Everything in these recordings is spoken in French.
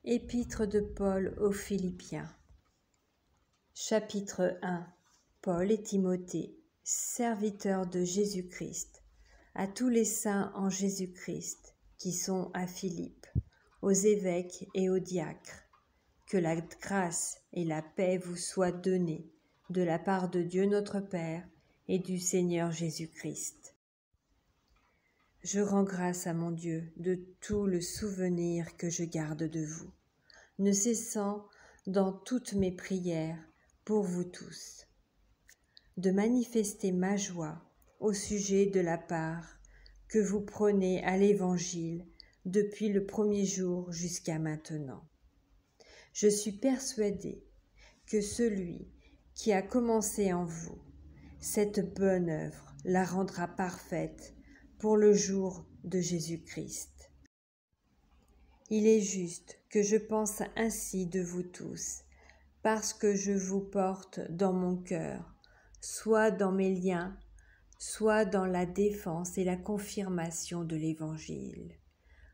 Épître de Paul aux Philippiens. Chapitre 1. Paul et Timothée, serviteurs de Jésus-Christ, à tous les saints en Jésus-Christ qui sont à Philippe, aux évêques et aux diacres. Que la grâce et la paix vous soient données de la part de Dieu notre Père et du Seigneur Jésus-Christ. Je rends grâce à mon Dieu de tout le souvenir que je garde de vous, ne cessant dans toutes mes prières pour vous tous, de manifester ma joie au sujet de la part que vous prenez à l'Évangile depuis le premier jour jusqu'à maintenant. Je suis persuadée que celui qui a commencé en vous cette bonne œuvre la rendra parfaite pour le jour de Jésus-Christ. Il est juste que je pense ainsi de vous tous, parce que je vous porte dans mon cœur, soit dans mes liens, soit dans la défense et la confirmation de l'Évangile.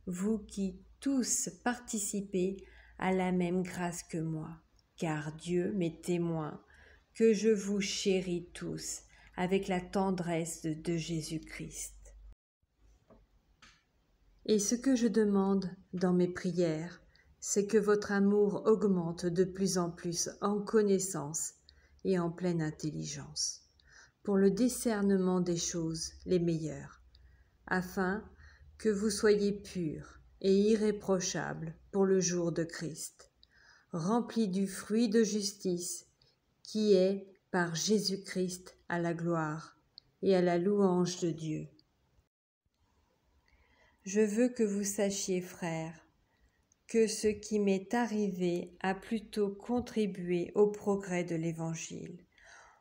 Vous qui tous participez à la même grâce que moi, car Dieu m'est témoin que je vous chéris tous avec la tendresse de Jésus-Christ. Et ce que je demande dans mes prières, c'est que votre amour augmente de plus en plus en connaissance et en pleine intelligence, pour le discernement des choses les meilleures, afin que vous soyez purs et irréprochables pour le jour de Christ, remplis du fruit de justice qui est par Jésus-Christ à la gloire et à la louange de Dieu. Je veux que vous sachiez, frères, que ce qui m'est arrivé a plutôt contribué au progrès de l'Évangile.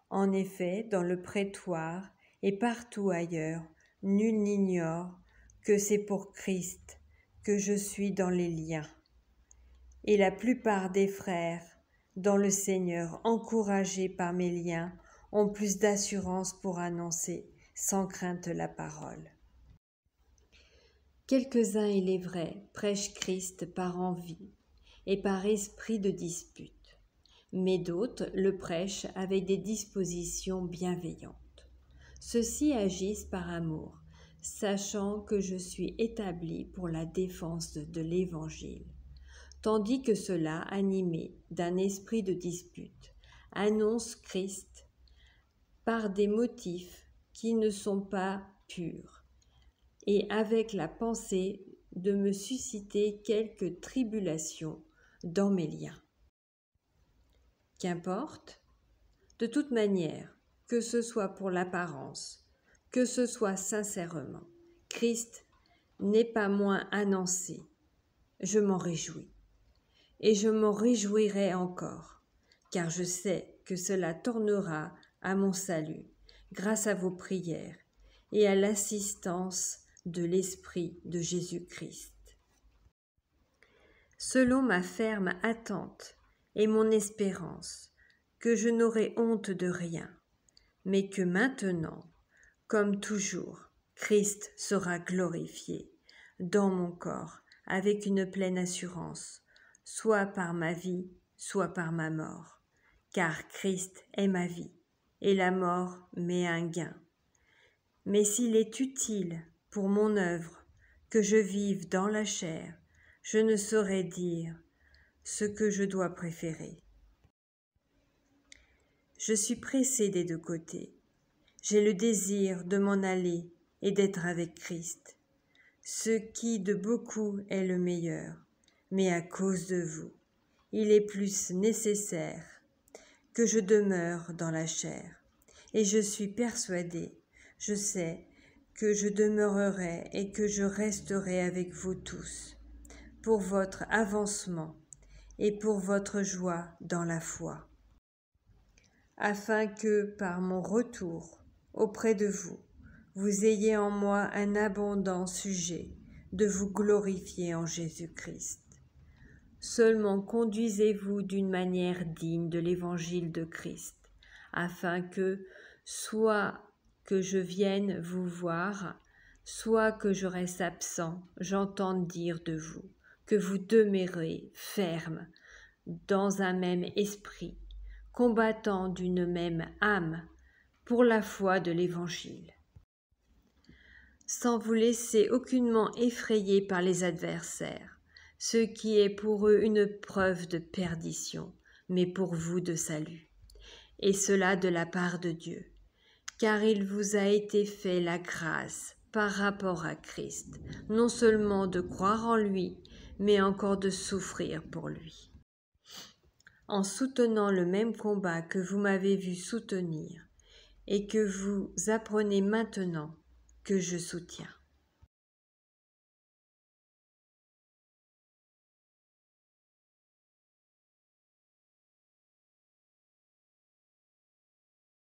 En effet, dans le prétoire et partout ailleurs, nul n'ignore que c'est pour Christ que je suis dans les liens. Et la plupart des frères, dans le Seigneur, encouragés par mes liens, ont plus d'assurance pour annoncer sans crainte la parole. Quelques-uns, il est vrai, prêchent Christ par envie et par esprit de dispute, mais d'autres le prêchent avec des dispositions bienveillantes. Ceux-ci agissent par amour, sachant que je suis établi pour la défense de l'Évangile, tandis que ceux-là, animés d'un esprit de dispute, annoncent Christ par des motifs qui ne sont pas purs, et avec la pensée de me susciter quelques tribulations dans mes liens. Qu'importe, de toute manière, que ce soit pour l'apparence, que ce soit sincèrement, Christ n'est pas moins annoncé. Je m'en réjouis, et je m'en réjouirai encore, car je sais que cela tournera à mon salut, grâce à vos prières et à l'assistance de l'Esprit de Jésus-Christ. Selon ma ferme attente et mon espérance, que je n'aurai honte de rien, mais que maintenant, comme toujours, Christ sera glorifié dans mon corps avec une pleine assurance, soit par ma vie, soit par ma mort, car Christ est ma vie, et la mort m'est un gain. Mais s'il est utile pour mon œuvre que je vive dans la chair, je ne saurais dire ce que je dois préférer. Je suis pressé des deux côtés. J'ai le désir de m'en aller et d'être avec Christ, ce qui de beaucoup est le meilleur, mais à cause de vous, il est plus nécessaire que je demeure dans la chair. Et je suis persuadé, je sais, que je demeurerai et que je resterai avec vous tous, pour votre avancement et pour votre joie dans la foi, afin que, par mon retour auprès de vous, vous ayez en moi un abondant sujet de vous glorifier en Jésus-Christ. Seulement conduisez-vous d'une manière digne de l'Évangile de Christ, afin que, soit que je vienne vous voir, soit que je reste absent, j'entende dire de vous, que vous demeurez fermes dans un même esprit, combattant d'une même âme pour la foi de l'Évangile, sans vous laisser aucunement effrayer par les adversaires, ce qui est pour eux une preuve de perdition, mais pour vous de salut, et cela de la part de Dieu, car il vous a été fait la grâce par rapport à Christ, non seulement de croire en lui, mais encore de souffrir pour lui, en soutenant le même combat que vous m'avez vu soutenir et que vous apprenez maintenant que je soutiens.